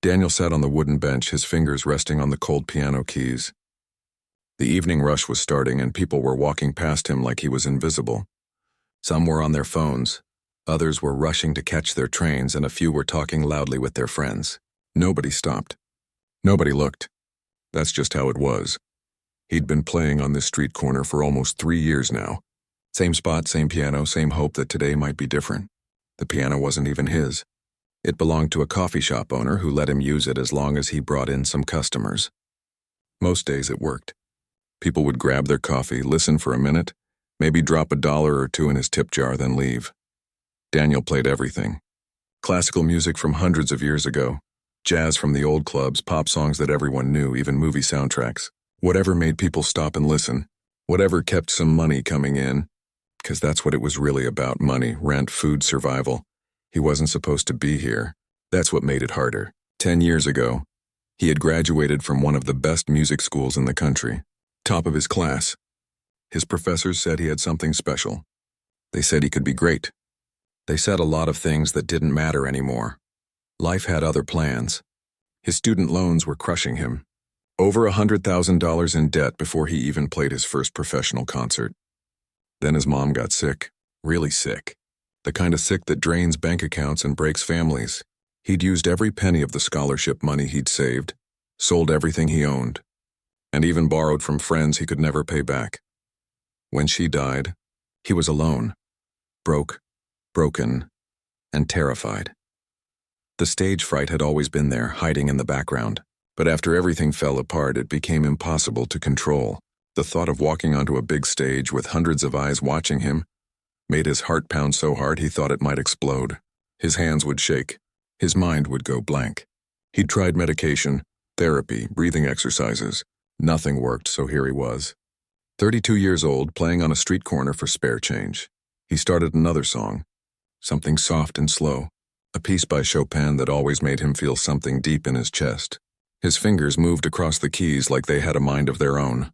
Daniel sat on the wooden bench, his fingers resting on the cold piano keys. The evening rush was starting and people were walking past him like he was invisible. Some were on their phones, others were rushing to catch their trains, and a few were talking loudly with their friends. Nobody stopped. Nobody looked. That's just how it was. He'd been playing on this street corner for almost 3 years now. Same spot, same piano, same hope that today might be different. The piano wasn't even his. It belonged to a coffee shop owner who let him use it as long as he brought in some customers. Most days it worked. People would grab their coffee, listen for a minute, maybe drop $1 or $2 in his tip jar, then leave. Daniel played everything. Classical music from hundreds of years ago, jazz from the old clubs, pop songs that everyone knew, even movie soundtracks. Whatever made people stop and listen, whatever kept some money coming in, because that's what it was really about: money, rent, food, survival. He wasn't supposed to be here. That's what made it harder. 10 years ago, he had graduated from one of the best music schools in the country, top of his class. His professors said he had something special. They said he could be great. They said a lot of things that didn't matter anymore. Life had other plans. His student loans were crushing him. Over $100,000 in debt before he even played his first professional concert. Then his mom got sick, really sick. The kind of sick that drains bank accounts and breaks families. He'd used every penny of the scholarship money he'd saved, sold everything he owned, and even borrowed from friends he could never pay back. When she died, he was alone, broke, broken, and terrified. The stage fright had always been there, hiding in the background, but after everything fell apart, it became impossible to control. The thought of walking onto a big stage with hundreds of eyes watching him made his heart pound so hard he thought it might explode. His hands would shake. His mind would go blank. He'd tried medication, therapy, breathing exercises. Nothing worked, so here he was. 32 years old, playing on a street corner for spare change. He started another song, something soft and slow, a piece by Chopin that always made him feel something deep in his chest. His fingers moved across the keys like they had a mind of their own.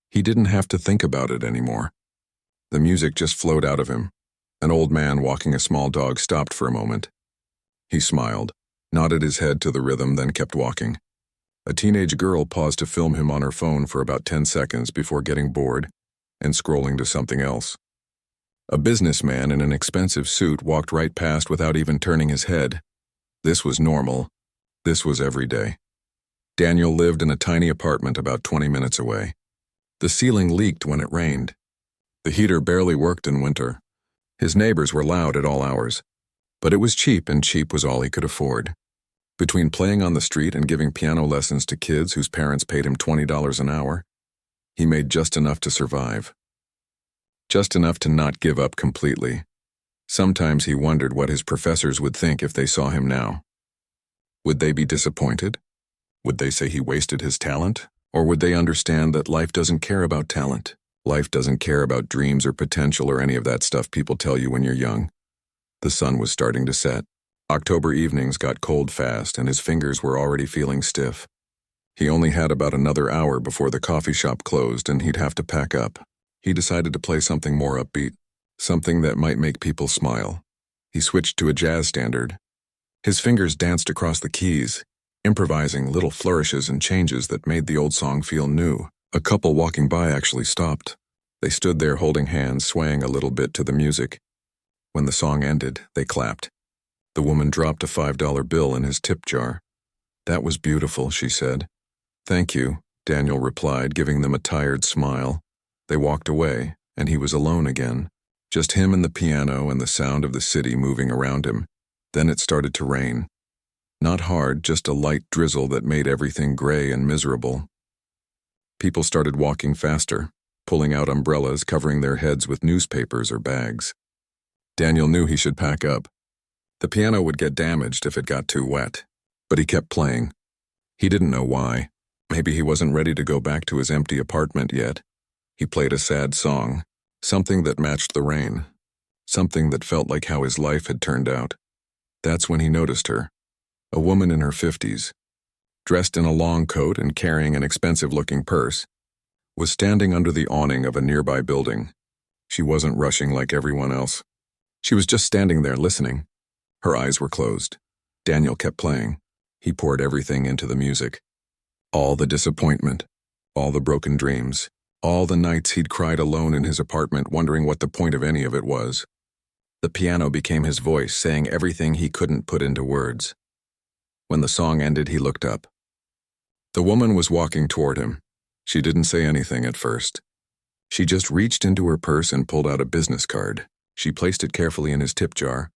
He didn't have to think about it anymore. The music just flowed out of him. An old man walking a small dog stopped for a moment. He smiled, nodded his head to the rhythm, then kept walking. A teenage girl paused to film him on her phone for about 10 seconds before getting bored and scrolling to something else. A businessman in an expensive suit walked right past without even turning his head. This was normal. This was every day. Daniel lived in a tiny apartment about 20 minutes away. The ceiling leaked when it rained. The heater barely worked in winter. His neighbors were loud at all hours. But it was cheap, and cheap was all he could afford. Between playing on the street and giving piano lessons to kids whose parents paid him $20 an hour, he made just enough to survive. Just enough to not give up completely. Sometimes he wondered what his professors would think if they saw him now. Would they be disappointed? Would they say he wasted his talent? Or would they understand that life doesn't care about talent? Life doesn't care about dreams or potential or any of that stuff people tell you when you're young. The sun was starting to set. October evenings got cold fast, and his fingers were already feeling stiff. He only had about another hour before the coffee shop closed, and he'd have to pack up. He decided to play something more upbeat, something that might make people smile. He switched to a jazz standard. His fingers danced across the keys, improvising little flourishes and changes that made the old song feel new. A couple walking by actually stopped. They stood there holding hands, swaying a little bit to the music. When the song ended, they clapped. The woman dropped a $5 bill in his tip jar. "That was beautiful," she said. "Thank you," Daniel replied, giving them a tired smile. They walked away, and he was alone again. Just him and the piano and the sound of the city moving around him. Then it started to rain. Not hard, just a light drizzle that made everything gray and miserable. People started walking faster, pulling out umbrellas, covering their heads with newspapers or bags. Daniel knew he should pack up. The piano would get damaged if it got too wet, but he kept playing. He didn't know why. Maybe he wasn't ready to go back to his empty apartment yet. He played a sad song, something that matched the rain, something that felt like how his life had turned out. That's when he noticed her, a woman in her 50s, dressed in a long coat and carrying an expensive-looking purse, was standing under the awning of a nearby building. She wasn't rushing like everyone else. She was just standing there listening. Her eyes were closed. Daniel kept playing. He poured everything into the music. All the disappointment, all the broken dreams, all the nights he'd cried alone in his apartment wondering what the point of any of it was. The piano became his voice, saying everything he couldn't put into words. When the song ended, he looked up. The woman was walking toward him. She didn't say anything at first. She just reached into her purse and pulled out a business card. She placed it carefully in his tip jar,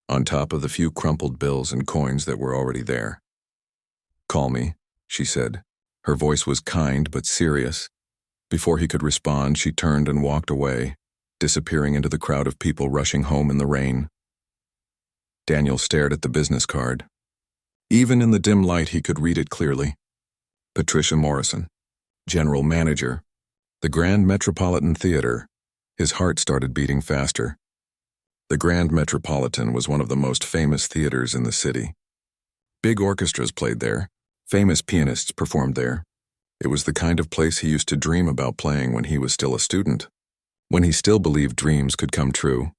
on top of the few crumpled bills and coins that were already there. "Call me," she said. Her voice was kind but serious. Before he could respond, she turned and walked away, disappearing into the crowd of people rushing home in the rain. Daniel stared at the business card. Even in the dim light, he could read it clearly. Patricia Morrison, General Manager, the Grand Metropolitan Theater. His heart started beating faster. The Grand Metropolitan was one of the most famous theaters in the city. Big orchestras played there. Famous pianists performed there. It was the kind of place he used to dream about playing when he was still a student, when he still believed dreams could come true.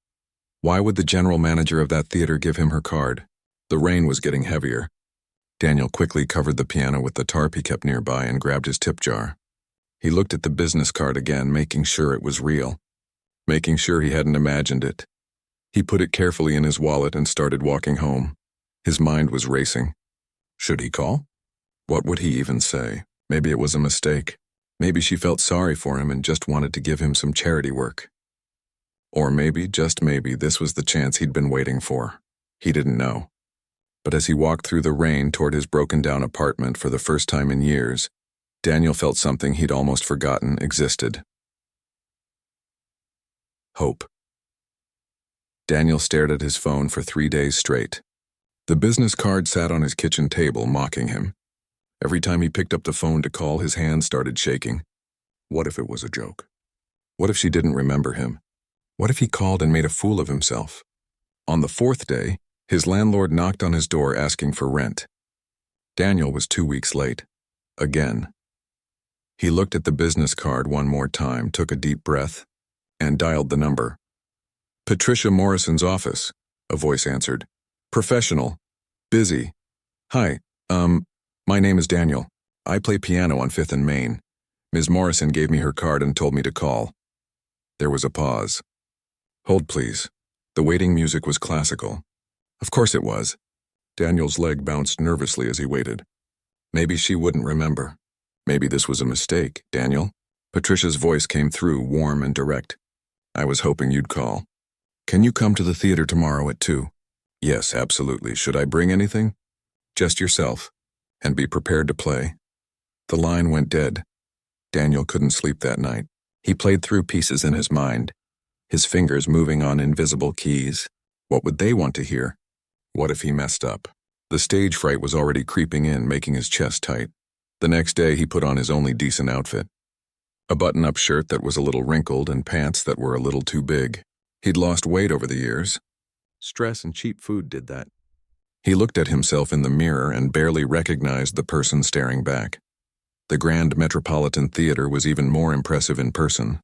Why would the general manager of that theater give him her card? The rain was getting heavier. Daniel quickly covered the piano with the tarp he kept nearby and grabbed his tip jar. He looked at the business card again, making sure it was real, making sure he hadn't imagined it. He put it carefully in his wallet and started walking home. His mind was racing. Should he call? What would he even say? Maybe it was a mistake. Maybe she felt sorry for him and just wanted to give him some charity work. Or maybe, just maybe, this was the chance he'd been waiting for. He didn't know. But as he walked through the rain toward his broken-down apartment for the first time in years, Daniel felt something he'd almost forgotten existed. Hope. Daniel stared at his phone for 3 days straight. The business card sat on his kitchen table, mocking him. Every time he picked up the phone to call, his hands started shaking. What if it was a joke? What if she didn't remember him? What if he called and made a fool of himself? On the 4th day, his landlord knocked on his door asking for rent. Daniel was 2 weeks late. Again. He looked at the business card one more time, took a deep breath, and dialed the number. "Patricia Morrison's office," a voice answered. "Professional. Busy. Hi, my name is Daniel. I play piano on 5th and Main. Ms. Morrison gave me her card and told me to call." There was a pause. "Hold, please." The waiting music was classical. Of course it was. Daniel's leg bounced nervously as he waited. Maybe she wouldn't remember. Maybe this was a mistake. "Daniel?" Patricia's voice came through, warm and direct. "I was hoping you'd call. Can you come to the theater tomorrow at 2? "Yes, absolutely. Should I bring anything?" "Just yourself. And be prepared to play." The line went dead. Daniel couldn't sleep that night. He played through pieces in his mind, his fingers moving on invisible keys. What would they want to hear? What if he messed up? The stage fright was already creeping in, making his chest tight. The next day, he put on his only decent outfit. A button-up shirt that was a little wrinkled and pants that were a little too big. He'd lost weight over the years. Stress and cheap food did that. He looked at himself in the mirror and barely recognized the person staring back. The Grand Metropolitan Theater was even more impressive in person.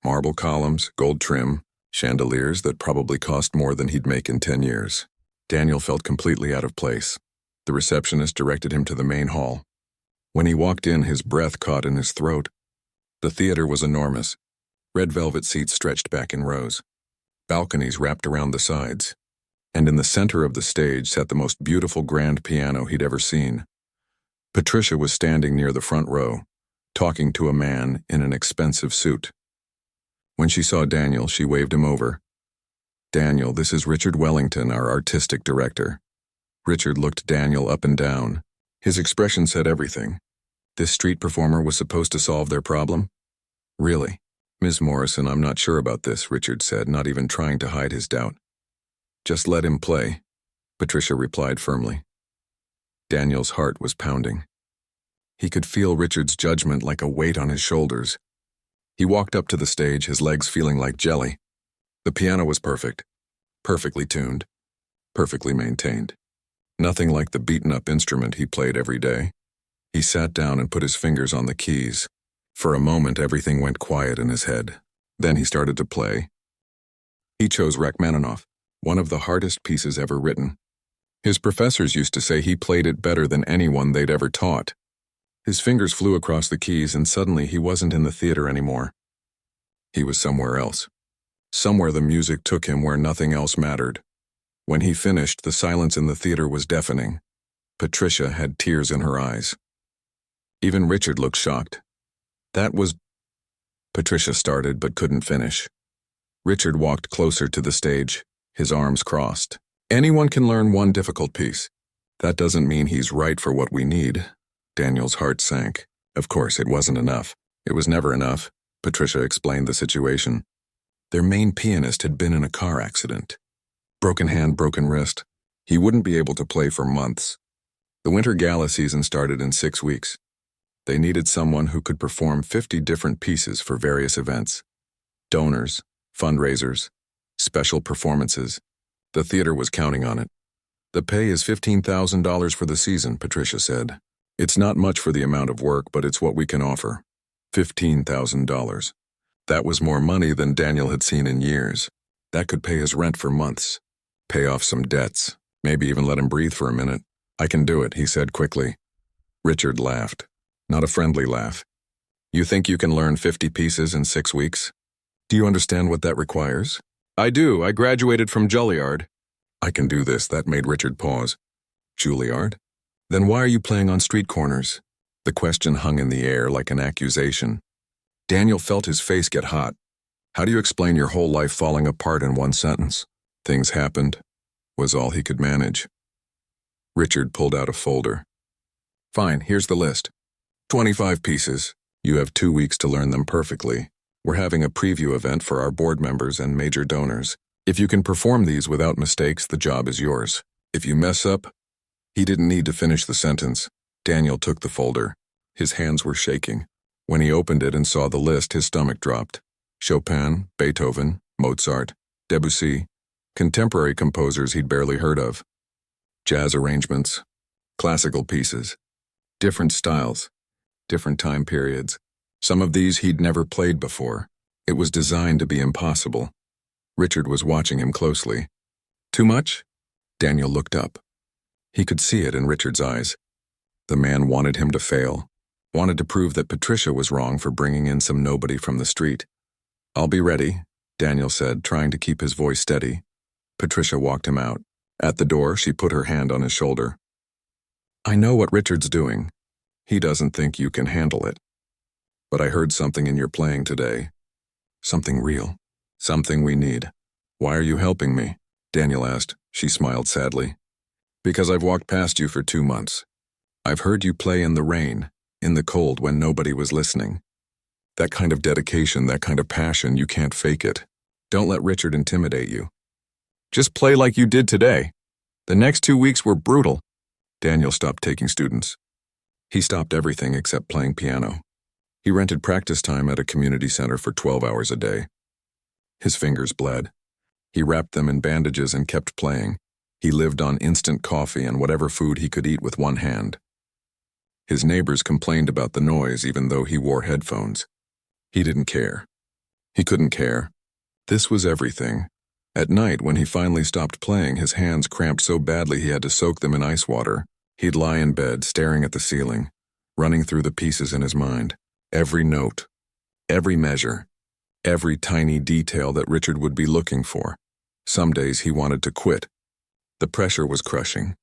Marble columns, gold trim, chandeliers that probably cost more than he'd make in 10 years. Daniel felt completely out of place. The receptionist directed him to the main hall. When he walked in, his breath caught in his throat. The theater was enormous. Red velvet seats stretched back in rows. Balconies wrapped around the sides. And in the center of the stage sat the most beautiful grand piano he'd ever seen. Patricia was standing near the front row, talking to a man in an expensive suit. When she saw Daniel, she waved him over. "Daniel, this is Richard Wellington, our artistic director." Richard looked Daniel up and down. His expression said everything. This street performer was supposed to solve their problem? Really? "Ms. Morrison, I'm not sure about this," Richard said, not even trying to hide his doubt. "Just let him play," Patricia replied firmly. Daniel's heart was pounding. He could feel Richard's judgment like a weight on his shoulders. He walked up to the stage, his legs feeling like jelly. The piano was perfect, perfectly tuned, perfectly maintained. Nothing like the beaten-up instrument he played every day. He sat down and put his fingers on the keys. For a moment, everything went quiet in his head. Then he started to play. He chose Rachmaninoff, one of the hardest pieces ever written. His professors used to say he played it better than anyone they'd ever taught. His fingers flew across the keys and suddenly he wasn't in the theater anymore. He was somewhere else. Somewhere the music took him where nothing else mattered. When he finished, the silence in the theater was deafening. Patricia had tears in her eyes. Even Richard looked shocked. That was... Patricia started but couldn't finish. Richard walked closer to the stage, his arms crossed. Anyone can learn one difficult piece. That doesn't mean he's right for what we need. Daniel's heart sank. Of course, it wasn't enough. It was never enough. Patricia explained the situation. Their main pianist had been in a car accident. Broken hand, broken wrist. He wouldn't be able to play for months. The winter gala season started in 6 weeks. They needed someone who could perform 50 different pieces for various events. Donors, fundraisers, special performances. The theater was counting on it. The pay is $15,000 for the season, Patricia said. It's not much for the amount of work, but it's what we can offer. $15,000. That was more money than Daniel had seen in years. That could pay his rent for months, pay off some debts, maybe even let him breathe for a minute. I can do it, he said quickly. Richard laughed. Not a friendly laugh. You think you can learn 50 pieces in 6 weeks? Do you understand what that requires? I do. I graduated from Juilliard. I can do this. That made Richard pause. Juilliard? Then why are you playing on street corners? The question hung in the air like an accusation. Daniel felt his face get hot. How do you explain your whole life falling apart in one sentence? Things happened, was all he could manage. Richard pulled out a folder. Fine, here's the list. 25 pieces. You have 2 weeks to learn them perfectly. We're having a preview event for our board members and major donors. If you can perform these without mistakes, the job is yours. If you mess up... He didn't need to finish the sentence. Daniel took the folder. His hands were shaking. When he opened it and saw the list, his stomach dropped. Chopin, Beethoven, Mozart, Debussy, contemporary composers he'd barely heard of. Jazz arrangements, classical pieces, different styles, different time periods. Some of these he'd never played before. It was designed to be impossible. Richard was watching him closely. Too much? Daniel looked up. He could see it in Richard's eyes. The man wanted him to fail, wanted to prove that Patricia was wrong for bringing in some nobody from the street. I'll be ready, Daniel said, trying to keep his voice steady. Patricia walked him out. At the door, she put her hand on his shoulder. I know what Richard's doing. He doesn't think you can handle it. But I heard something in your playing today. Something real. Something we need. Why are you helping me? Daniel asked. She smiled sadly. Because I've walked past you for 2 months. I've heard you play in the rain, in the cold when nobody was listening. That kind of dedication, that kind of passion, you can't fake it. Don't let Richard intimidate you. Just play like you did today. The next 2 weeks were brutal. Daniel stopped taking students. He stopped everything except playing piano. He rented practice time at a community center for 12 hours a day. His fingers bled. He wrapped them in bandages and kept playing. He lived on instant coffee and whatever food he could eat with one hand. His neighbors complained about the noise even though he wore headphones. He didn't care. He couldn't care. This was everything. At night, when he finally stopped playing, his hands cramped so badly he had to soak them in ice water. He'd lie in bed, staring at the ceiling, running through the pieces in his mind. Every note, every measure, every tiny detail that Richard would be looking for. Some days he wanted to quit. The pressure was crushing.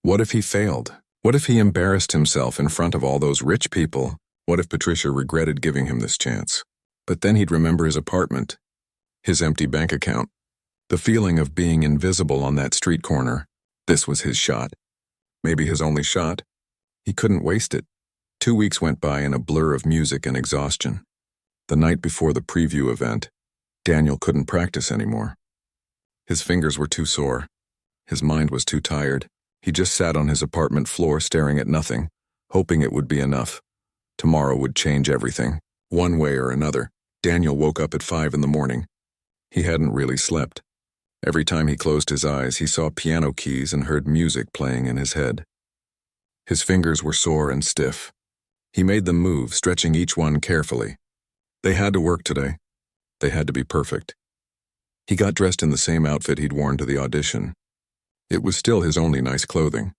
What if he failed? What if he embarrassed himself in front of all those rich people? What if Patricia regretted giving him this chance? But then he'd remember his apartment, his empty bank account, the feeling of being invisible on that street corner. This was his shot. Maybe his only shot. He couldn't waste it. 2 weeks went by in a blur of music and exhaustion. The night before the preview event, Daniel couldn't practice anymore. His fingers were too sore. His mind was too tired. He just sat on his apartment floor staring at nothing, hoping it would be enough. Tomorrow would change everything, one way or another. Daniel woke up at 5 in the morning. He hadn't really slept. Every time he closed his eyes, he saw piano keys and heard music playing in his head. His fingers were sore and stiff. He made them move, stretching each one carefully. They had to work today. They had to be perfect. He got dressed in the same outfit he'd worn to the audition. It was still his only nice clothing.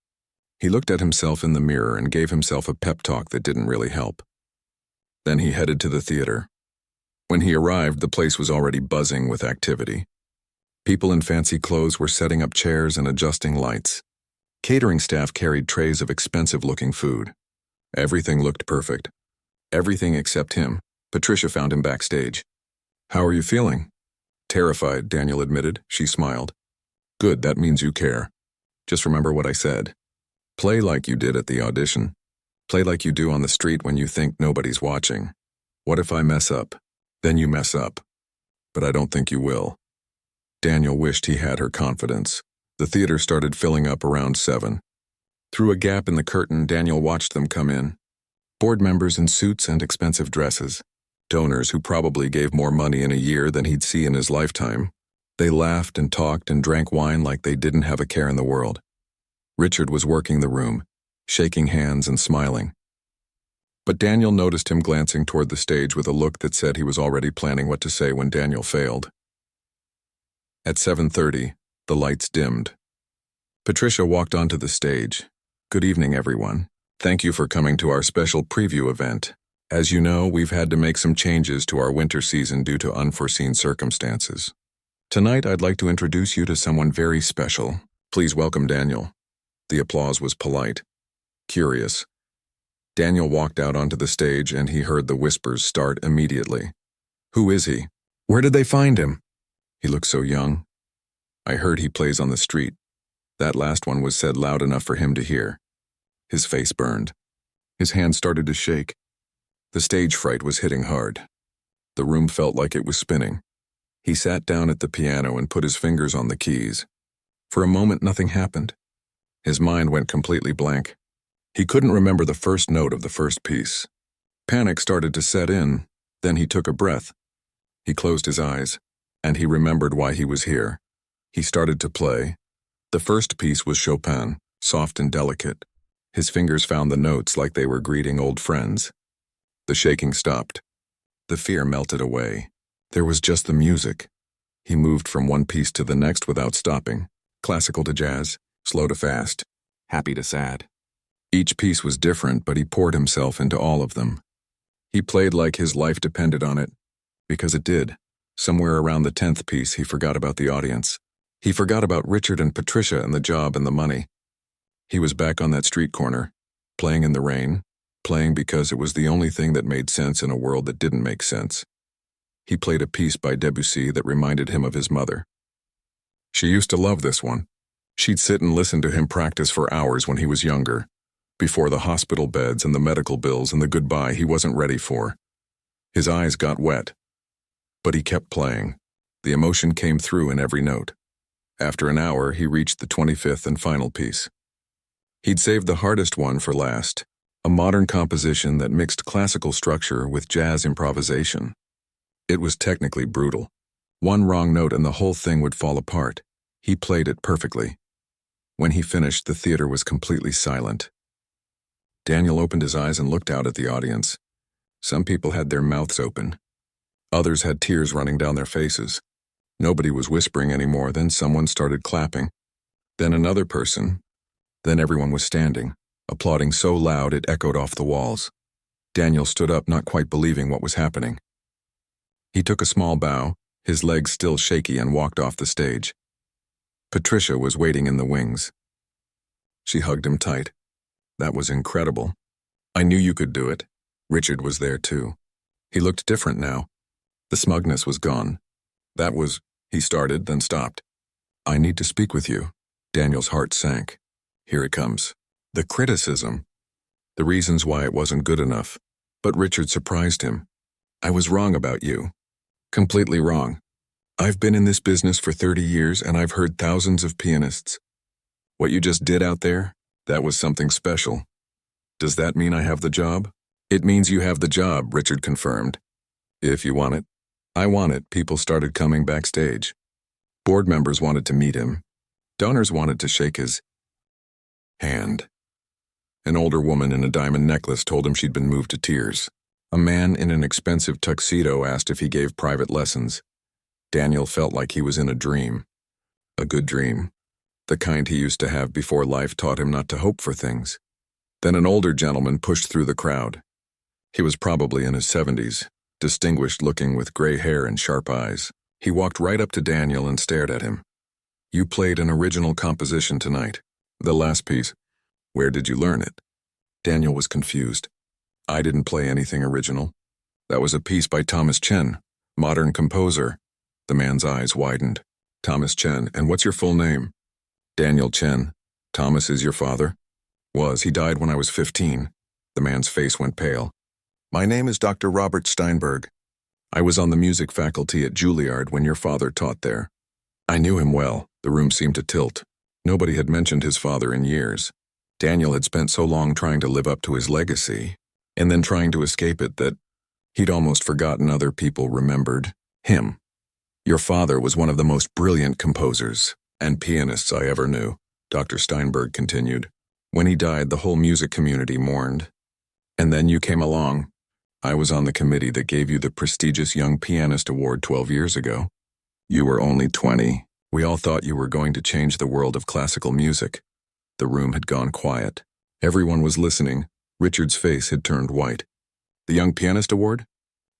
He looked at himself in the mirror and gave himself a pep talk that didn't really help. Then he headed to the theater. When he arrived, the place was already buzzing with activity. People in fancy clothes were setting up chairs and adjusting lights. Catering staff carried trays of expensive-looking food. Everything looked perfect. Everything except him. Patricia found him backstage. "How are you feeling?" "Terrified," Daniel admitted. She smiled. "Good, that means you care. Just remember what I said. Play like you did at the audition. Play like you do on the street when you think nobody's watching. What if I mess up? Then you mess up. But I don't think you will." Daniel wished he had her confidence. The theater started filling up around 7. Through a gap in the curtain, Daniel watched them come in. Board members in suits and expensive dresses. Donors who probably gave more money in a year than he'd see in his lifetime. They laughed and talked and drank wine like they didn't have a care in the world. Richard was working the room, shaking hands and smiling. But Daniel noticed him glancing toward the stage with a look that said he was already planning what to say when Daniel failed. At 7:30, the lights dimmed. Patricia walked onto the stage. "Good evening, everyone. Thank you for coming to our special preview event. As you know, we've had to make some changes to our winter season due to unforeseen circumstances. Tonight, I'd like to introduce you to someone very special. Please welcome Daniel." The applause was polite. Curious. Daniel walked out onto the stage and he heard the whispers start immediately. "Who is he? Where did they find him? He looks so young. I heard he plays on the street." That last one was said loud enough for him to hear. His face burned. His hands started to shake. The stage fright was hitting hard. The room felt like it was spinning. He sat down at the piano and put his fingers on the keys. For a moment, nothing happened. His mind went completely blank. He couldn't remember the first note of the first piece. Panic started to set in, then he took a breath. He closed his eyes, and he remembered why he was here. He started to play. The first piece was Chopin, soft and delicate. His fingers found the notes like they were greeting old friends. The shaking stopped. The fear melted away. There was just the music. He moved from one piece to the next without stopping. Classical to jazz, slow to fast, happy to sad. Each piece was different, but he poured himself into all of them. He played like his life depended on it, because it did. Somewhere around the 10th piece, he forgot about the audience. He forgot about Richard and Patricia and the job and the money. He was back on that street corner, playing in the rain, playing because it was the only thing that made sense in a world that didn't make sense. He played a piece by Debussy that reminded him of his mother. She used to love this one. She'd sit and listen to him practice for hours when he was younger, before the hospital beds and the medical bills and the goodbye he wasn't ready for. His eyes got wet, but he kept playing. The emotion came through in every note. After an hour, he reached the 25th and final piece. He'd saved the hardest one for last, a modern composition that mixed classical structure with jazz improvisation. It was technically brutal. One wrong note and the whole thing would fall apart. He played it perfectly. When he finished, the theater was completely silent. Daniel opened his eyes and looked out at the audience. Some people had their mouths open. Others had tears running down their faces. Nobody was whispering anymore. Then someone started clapping. Then another person. Then everyone was standing, applauding so loud it echoed off the walls. Daniel stood up, not quite believing what was happening. He took a small bow, his legs still shaky, and walked off the stage. Patricia was waiting in the wings. She hugged him tight. "That was incredible. I knew you could do it." Richard was there too. He looked different now. The smugness was gone. "That was," he started, then stopped. "I need to speak with you." Daniel's heart sank. Here it comes. The criticism. The reasons why it wasn't good enough. But Richard surprised him. "I was wrong about you. Completely wrong. I've been in this business for 30 years and I've heard thousands of pianists. What you just did out there, that was something special. Does that mean I have the job?" "It means you have the job," Richard confirmed. "If you want it." "I want it." People started coming backstage. Board members wanted to meet him. Donors wanted to shake his hand. An older woman in a diamond necklace told him she'd been moved to tears. A man in an expensive tuxedo asked if he gave private lessons. Daniel felt like he was in a dream. A good dream. the kind he used to have before life taught him not to hope for things. Then an older gentleman pushed through the crowd. He was probably in his 70s, distinguished-looking with gray hair and sharp eyes. He walked right up to Daniel and stared at him. "You played an original composition tonight. The last piece. Where did you learn it?" Daniel was confused. "I didn't play anything original. That was a piece by Thomas Chen, modern composer." The man's eyes widened. "Thomas Chen, and what's your full name?" "Daniel Chen. Thomas is your father?" "Was. He died when I was 15. The man's face went pale. "My name is Dr. Robert Steinberg. I was on the music faculty at Juilliard when your father taught there." I knew him well. The room seemed to tilt. Nobody had mentioned his father in years. Daniel had spent so long trying to live up to his legacy, and then trying to escape it, that he'd almost forgotten other people remembered him. "Your father was one of the most brilliant composers and pianists I ever knew," Dr. Steinberg continued. "When he died, the whole music community mourned. And then you came along. I was on the committee that gave you the prestigious Young Pianist Award 12 years ago. You were only 20. We all thought you were going to change the world of classical music." The room had gone quiet. Everyone was listening. Richard's face had turned white. "The Young Pianist Award?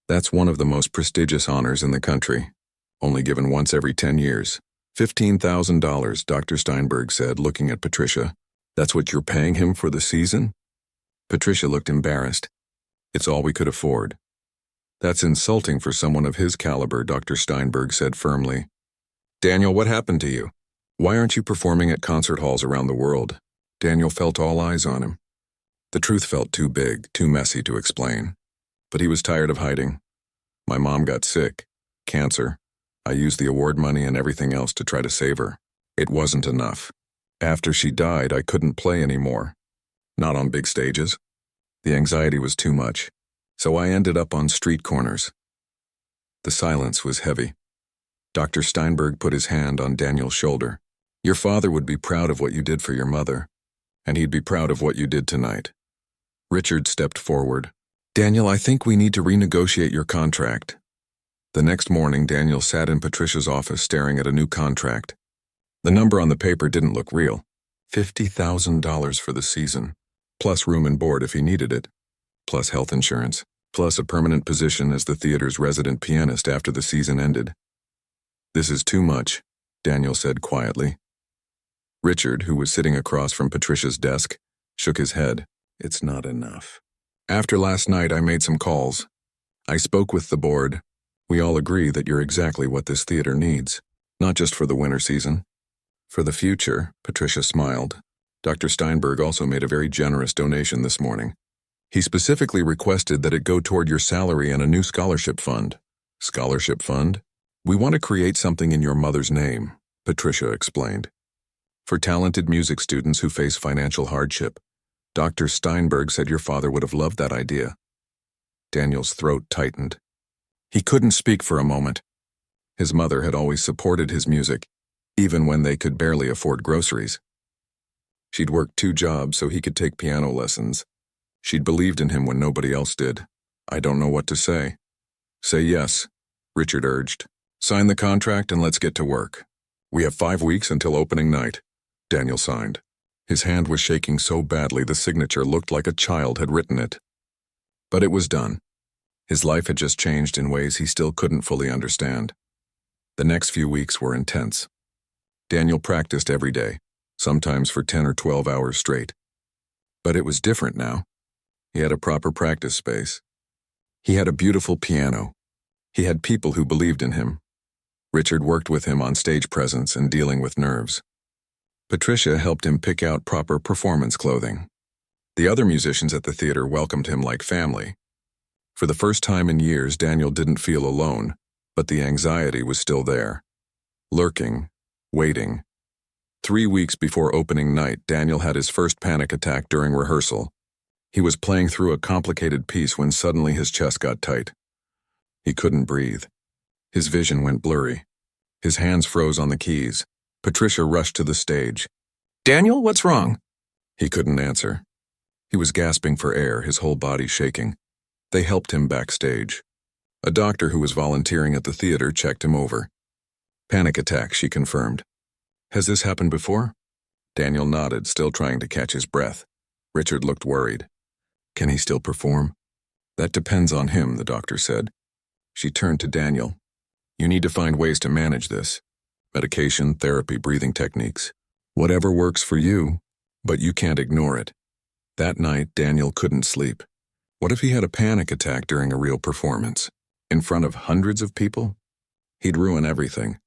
That's one of the most prestigious honors in the country. Only given once every 10 years. $15,000, Dr. Steinberg said, looking at Patricia. "That's what you're paying him for the season?" Patricia looked embarrassed. "It's all we could afford." "That's insulting for someone of his caliber," Dr. Steinberg said firmly. "Daniel, what happened to you? Why aren't you performing at concert halls around the world?" Daniel felt all eyes on him. The truth felt too big, too messy to explain. But he was tired of hiding. "My mom got sick. Cancer. I used the award money and everything else to try to save her. It wasn't enough. After she died, I couldn't play anymore. Not on big stages. The anxiety was too much. So I ended up on street corners." The silence was heavy. Dr. Steinberg put his hand on Daniel's shoulder. "Your father would be proud of what you did for your mother, and he'd be proud of what you did tonight." Richard stepped forward. "Daniel, I think we need to renegotiate your contract." The next morning, Daniel sat in Patricia's office staring at a new contract. The number on the paper didn't look real. $50,000 for the season, plus room and board if he needed it, plus health insurance, plus a permanent position as the theater's resident pianist after the season ended. "This is too much," Daniel said quietly. Richard, who was sitting across from Patricia's desk, shook his head. "It's not enough. After last night, I made some calls. I spoke with the board. We all agree that you're exactly what this theater needs, not just for the winter season. For the future." Patricia smiled. "Dr. Steinberg also made a very generous donation this morning. He specifically requested that it go toward your salary and a new scholarship fund." "Scholarship fund? We want to create something in your mother's name," Patricia explained. "For talented music students who face financial hardship. Dr. Steinberg said your father would have loved that idea." Daniel's throat tightened. He couldn't speak for a moment. His mother had always supported his music, even when they could barely afford groceries. She'd worked 2 jobs so he could take piano lessons. She'd believed in him when nobody else did. "I don't know what to say." "Say yes," Richard urged. "Sign the contract and let's get to work. We have 5 weeks until opening night." Daniel signed. His hand was shaking so badly the signature looked like a child had written it. But it was done. His life had just changed in ways he still couldn't fully understand. The next few weeks were intense. Daniel practiced every day, sometimes for 10 or 12 hours straight. But it was different now. He had a proper practice space. He had a beautiful piano. He had people who believed in him. Richard worked with him on stage presence and dealing with nerves. Patricia helped him pick out proper performance clothing. The other musicians at the theater welcomed him like family. For the first time in years, Daniel didn't feel alone, but the anxiety was still there. Lurking, waiting. 3 weeks before opening night, Daniel had his first panic attack during rehearsal. He was playing through a complicated piece when suddenly his chest got tight. He couldn't breathe. His vision went blurry. His hands froze on the keys. Patricia rushed to the stage. "Daniel, what's wrong?" He couldn't answer. He was gasping for air, his whole body shaking. They helped him backstage. A doctor who was volunteering at the theater checked him over. "Panic attack," she confirmed. Has this happened before? Daniel nodded, still trying to catch his breath. Richard looked worried. Can he still perform? That depends on him, the doctor said. She turned to Daniel. You need to find ways to manage this. Medication, therapy, breathing techniques. Whatever works for you, but you can't ignore it. That night, Daniel couldn't sleep. What if he had a panic attack during a real performance? In front of hundreds of people? He'd ruin everything.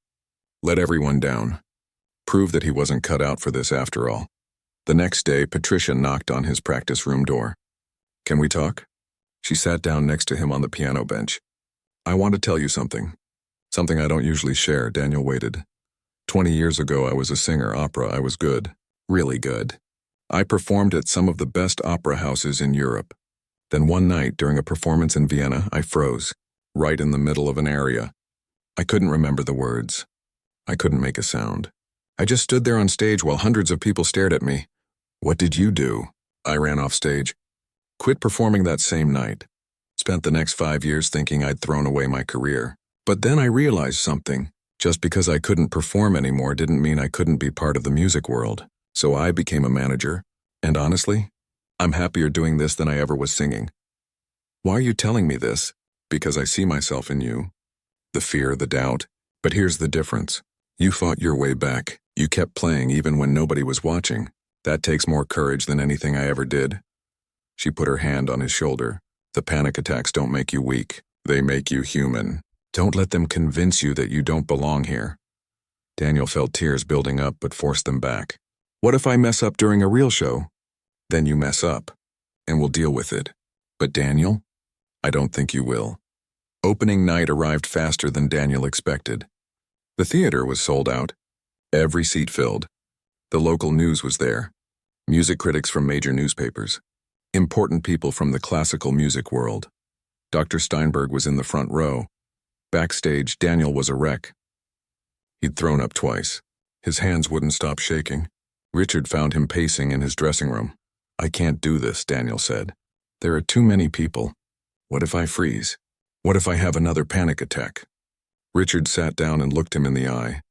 Let everyone down. Prove that he wasn't cut out for this after all. The next day, Patricia knocked on his practice room door. Can we talk? She sat down next to him on the piano bench. I want to tell you something. Something I don't usually share. Daniel waited. 20 years ago, I was a singer, opera. I was good. Really good. I performed at some of the best opera houses in Europe. Then one night, during a performance in Vienna, I froze, right in the middle of an aria. I couldn't remember the words. I couldn't make a sound. I just stood there on stage while hundreds of people stared at me. What did you do? I ran off stage. Quit performing that same night. Spent the next 5 years thinking I'd thrown away my career. But then I realized something. Just because I couldn't perform anymore didn't mean I couldn't be part of the music world. So I became a manager. And honestly, I'm happier doing this than I ever was singing. Why are you telling me this? Because I see myself in you. The fear, the doubt. But here's the difference. You fought your way back. You kept playing even when nobody was watching. That takes more courage than anything I ever did. She put her hand on his shoulder. The panic attacks don't make you weak. They make you human. Don't let them convince you that you don't belong here. Daniel felt tears building up but forced them back. What if I mess up during a real show? Then you mess up, and we'll deal with it. But Daniel? I don't think you will. Opening night arrived faster than Daniel expected. The theater was sold out. Every seat filled. The local news was there. Music critics from major newspapers. Important people from the classical music world. Dr. Steinberg was in the front row. Backstage, Daniel was a wreck. He'd thrown up twice. His hands wouldn't stop shaking. Richard found him pacing in his dressing room. I can't do this, Daniel said. There are too many people. What if I freeze? What if I have another panic attack? Richard sat down and looked him in the eye.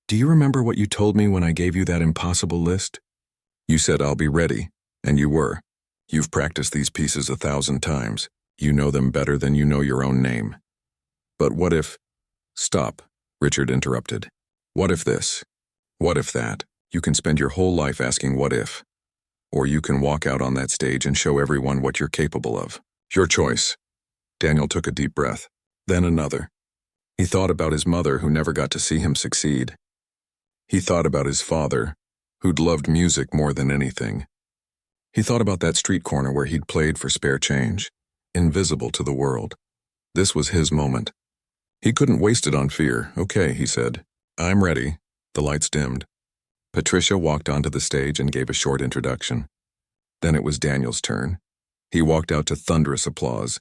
Do you remember what you told me when I gave you that impossible list? You said I'll be ready, and you were. You've practiced these pieces 1,000 times. You know them better than you know your own name. But what if... Stop, Richard interrupted. What if this? What if that? You can spend your whole life asking what if. Or you can walk out on that stage and show everyone what you're capable of. Your choice. Daniel took a deep breath, then another. He thought about his mother who never got to see him succeed. He thought about his father, who'd loved music more than anything. He thought about that street corner where he'd played for spare change, invisible to the world. This was his moment. He couldn't waste it on fear. Okay, he said. I'm ready. The lights dimmed. Patricia walked onto the stage and gave a short introduction. Then it was Daniel's turn. He walked out to thunderous applause.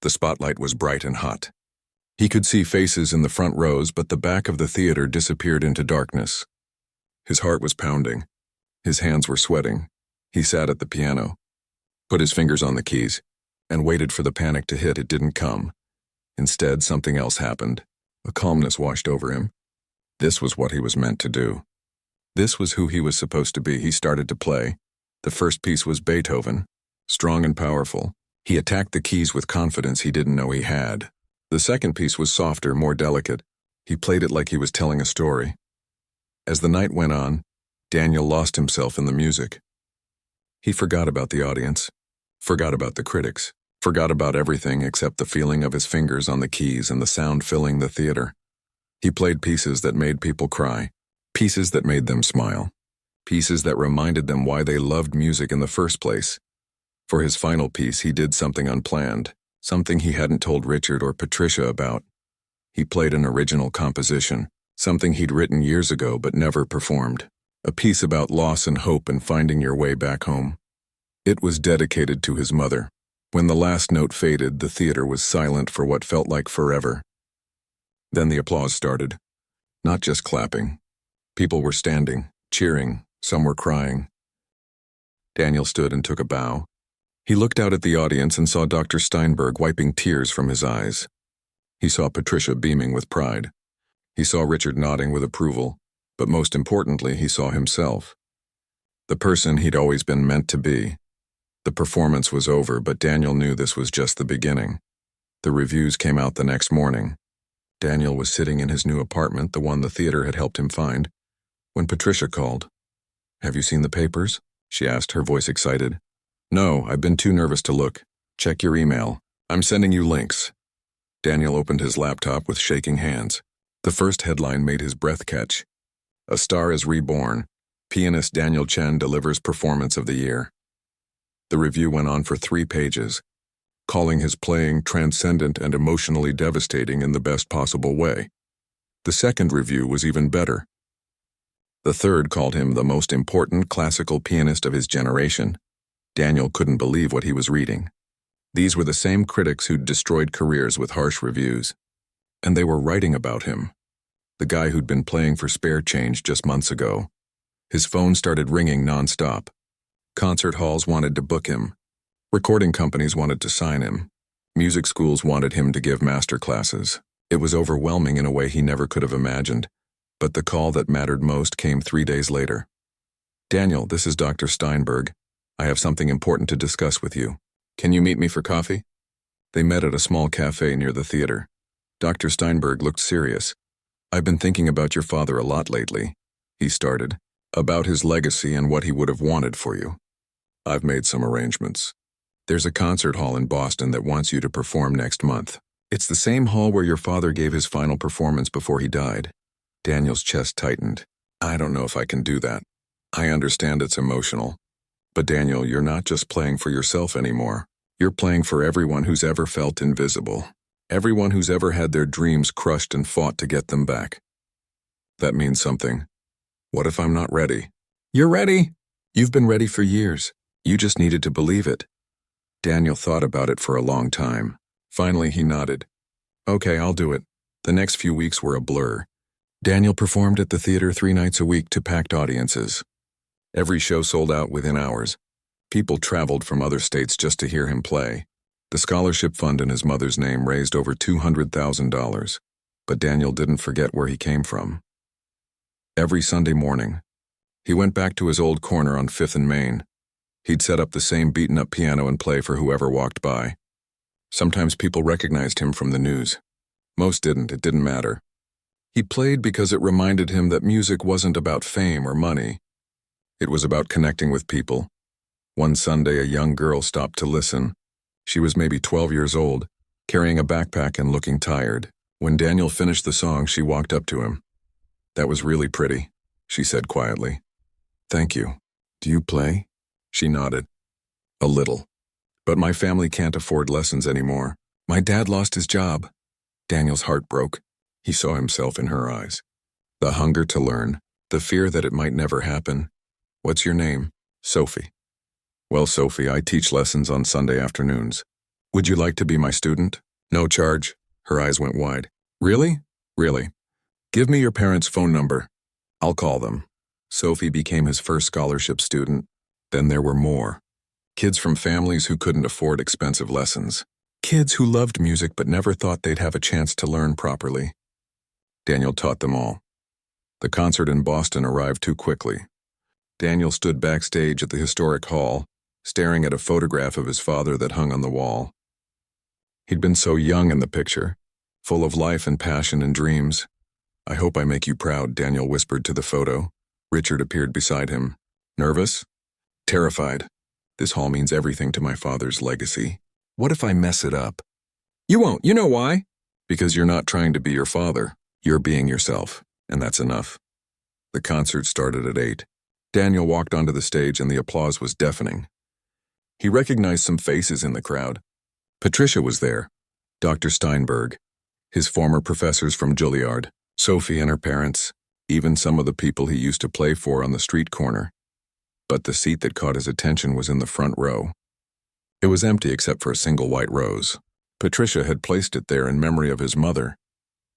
The spotlight was bright and hot. He could see faces in the front rows, but the back of the theater disappeared into darkness. His heart was pounding. His hands were sweating. He sat at the piano, put his fingers on the keys, and waited for the panic to hit. It didn't come. Instead, something else happened. A calmness washed over him. This was what he was meant to do. This was who he was supposed to be. He started to play. The first piece was Beethoven, strong and powerful. He attacked the keys with confidence he didn't know he had. The second piece was softer, more delicate. He played it like he was telling a story. As the night went on, Daniel lost himself in the music. He forgot about the audience, forgot about the critics, forgot about everything except the feeling of his fingers on the keys and the sound filling the theater. He played pieces that made people cry, pieces that made them smile, pieces that reminded them why they loved music in the first place. For his final piece, he did something unplanned, something he hadn't told Richard or Patricia about. He played an original composition, something he'd written years ago but never performed, a piece about loss and hope and finding your way back home. It was dedicated to his mother. When the last note faded, the theater was silent for what felt like forever. Then the applause started. Not just clapping. People were standing, cheering, some were crying. Daniel stood and took a bow. He looked out at the audience and saw Dr. Steinberg wiping tears from his eyes. He saw Patricia beaming with pride. He saw Richard nodding with approval. But most importantly, he saw himself. The person he'd always been meant to be. The performance was over, but Daniel knew this was just the beginning. The reviews came out the next morning. Daniel was sitting in his new apartment, the one the theater had helped him find, when Patricia called. "Have you seen the papers?" she asked, her voice excited. "No, I've been too nervous to look. Check your email. I'm sending you links." Daniel opened his laptop with shaking hands. The first headline made his breath catch. "A Star is Reborn. Pianist Daniel Chen delivers Performance of the Year." The review went on for 3 pages, calling his playing transcendent and emotionally devastating in the best possible way. The second review was even better. The third called him the most important classical pianist of his generation. Daniel couldn't believe what he was reading. These were the same critics who'd destroyed careers with harsh reviews. And they were writing about him. The guy who'd been playing for spare change just months ago. His phone started ringing nonstop. Concert halls wanted to book him. Recording companies wanted to sign him. Music schools wanted him to give master classes. It was overwhelming in a way he never could have imagined. But the call that mattered most came 3 days later. "Daniel, this is Dr. Steinberg. I have something important to discuss with you. Can you meet me for coffee?" They met at a small cafe near the theater. Dr. Steinberg looked serious. "I've been thinking about your father a lot lately," he started, "about his legacy and what he would have wanted for you. I've made some arrangements. There's a concert hall in Boston that wants you to perform next month. It's the same hall where your father gave his final performance before he died." Daniel's chest tightened. "I don't know if I can do that. I understand it's emotional. But Daniel, you're not just playing for yourself anymore. You're playing for everyone who's ever felt invisible. Everyone who's ever had their dreams crushed and fought to get them back. That means something. What if I'm not ready?" "You're ready. You've been ready for years. You just needed to believe it." Daniel thought about it for a long time. Finally, he nodded. "Okay, I'll do it." The next few weeks were a blur. Daniel performed at the theater 3 nights a week to packed audiences. Every show sold out within hours. People traveled from other states just to hear him play. The scholarship fund in his mother's name raised over $200,000. But Daniel didn't forget where he came from. Every Sunday morning, he went back to his old corner on 5th and Main. He'd set up the same beaten-up piano and play for whoever walked by. Sometimes people recognized him from the news. Most didn't, it didn't matter. He played because it reminded him that music wasn't about fame or money. It was about connecting with people. One Sunday, a young girl stopped to listen. She was maybe 12 years old, carrying a backpack and looking tired. When Daniel finished the song, she walked up to him. "That was really pretty," she said quietly. "Thank you. Do you play?" She nodded. "A little. But my family can't afford lessons anymore. My dad lost his job." Daniel's heart broke. He saw himself in her eyes. The hunger to learn, the fear that it might never happen. "What's your name?" "Sophie." "Well, Sophie, I teach lessons on Sunday afternoons. Would you like to be my student? No charge." Her eyes went wide. "Really?" "Really. Give me your parents' phone number. I'll call them." Sophie became his first scholarship student. Then there were more. Kids from families who couldn't afford expensive lessons. Kids who loved music but never thought they'd have a chance to learn properly. Daniel taught them all. The concert in Boston arrived too quickly. Daniel stood backstage at the historic hall, staring at a photograph of his father that hung on the wall. He'd been so young in the picture, full of life and passion and dreams. "I hope I make you proud," Daniel whispered to the photo. Richard appeared beside him. "Nervous?" "Terrified. This hall means everything to my father's legacy. What if I mess it up?" "You won't. You know why?" "Because you're not trying to be your father. You're being yourself, and that's enough." The concert started at 8. Daniel walked onto the stage and the applause was deafening. He recognized some faces in the crowd. Patricia was there, Dr. Steinberg, his former professors from Juilliard, Sophie and her parents, even some of the people he used to play for on the street corner. But the seat that caught his attention was in the front row. It was empty except for a single white rose. Patricia had placed it there in memory of his mother.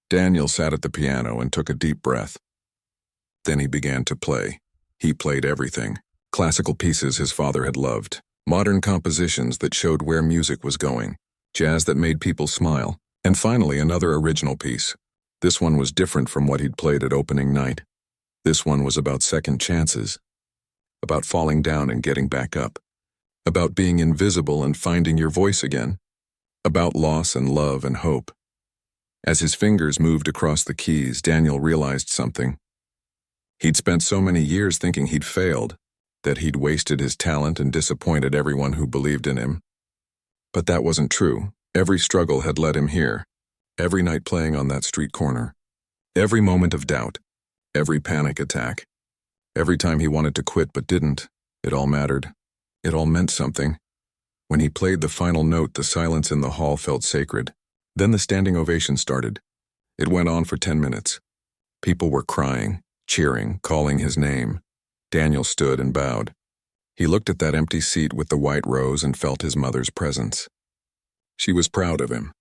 Daniel sat at the piano and took a deep breath. Then he began to play. He played everything. Classical pieces his father had loved. Modern compositions that showed where music was going. Jazz that made people smile. And finally, another original piece. This one was different from what he'd played at opening night. This one was about second chances, about falling down and getting back up, about being invisible and finding your voice again, about loss and love and hope. As his fingers moved across the keys, Daniel realized something. He'd spent so many years thinking he'd failed, that he'd wasted his talent and disappointed everyone who believed in him. But that wasn't true. Every struggle had led him here, every night playing on that street corner, every moment of doubt, every panic attack, every time he wanted to quit but didn't. It all mattered. It all meant something. When he played the final note, the silence in the hall felt sacred. Then the standing ovation started. It went on for 10 minutes. People were crying, cheering, calling his name. Daniel stood and bowed. He looked at that empty seat with the white rose and felt his mother's presence. She was proud of him.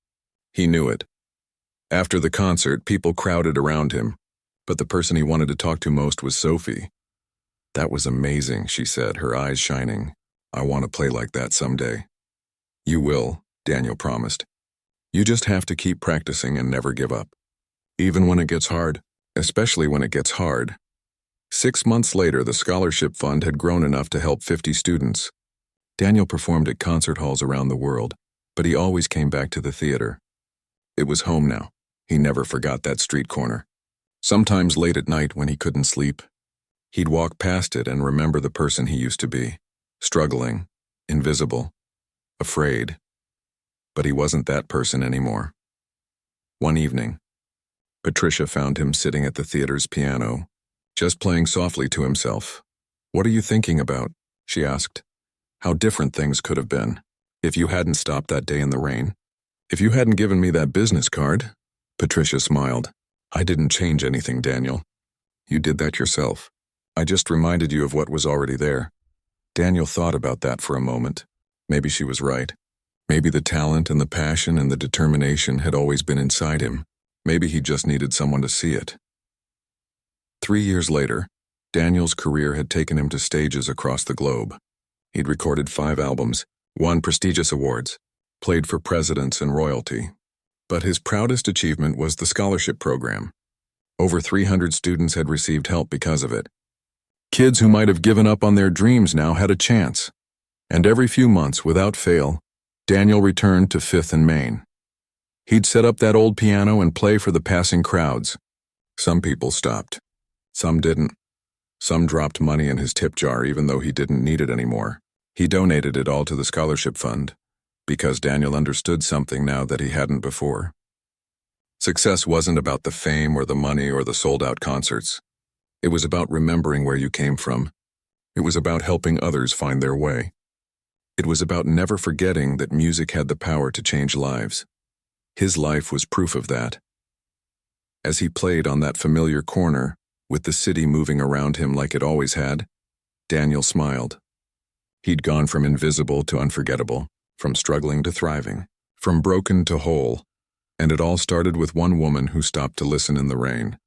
He knew it. After the concert, people crowded around him, but the person he wanted to talk to most was Sophie. "That was amazing," she said, her eyes shining. "I want to play like that someday." "You will," Daniel promised. "You just have to keep practicing and never give up. Even when it gets hard, especially when it gets hard." 6 months later, the scholarship fund had grown enough to help 50 students. Daniel performed at concert halls around the world, but he always came back to the theater. It was home now. He never forgot that street corner. Sometimes late at night when he couldn't sleep, he'd walk past it and remember the person he used to be, struggling, invisible, afraid. But he wasn't that person anymore. One evening, Patricia found him sitting at the theater's piano, just playing softly to himself. "What are you thinking about?" she asked. "How different things could have been if you hadn't stopped that day in the rain. If you hadn't given me that business card." Patricia smiled. "I didn't change anything, Daniel. You did that yourself. I just reminded you of what was already there." Daniel thought about that for a moment. Maybe she was right. Maybe the talent and the passion and the determination had always been inside him. Maybe he just needed someone to see it. 3 years later, Daniel's career had taken him to stages across the globe. He'd recorded 5 albums, won prestigious awards, played for presidents and royalty. But his proudest achievement was the scholarship program. Over 300 students had received help because of it. Kids who might have given up on their dreams now had a chance. And every few months, without fail, Daniel returned to 5th and Main. He'd set up that old piano and play for the passing crowds. Some people stopped. Some didn't. Some dropped money in his tip jar even though he didn't need it anymore. He donated it all to the scholarship fund, because Daniel understood something now that he hadn't before. Success wasn't about the fame or the money or the sold-out concerts. It was about remembering where you came from. It was about helping others find their way. It was about never forgetting that music had the power to change lives. His life was proof of that. As he played on that familiar corner, with the city moving around him like it always had, Daniel smiled. He'd gone from invisible to unforgettable, from struggling to thriving, from broken to whole, and it all started with one woman who stopped to listen in the rain.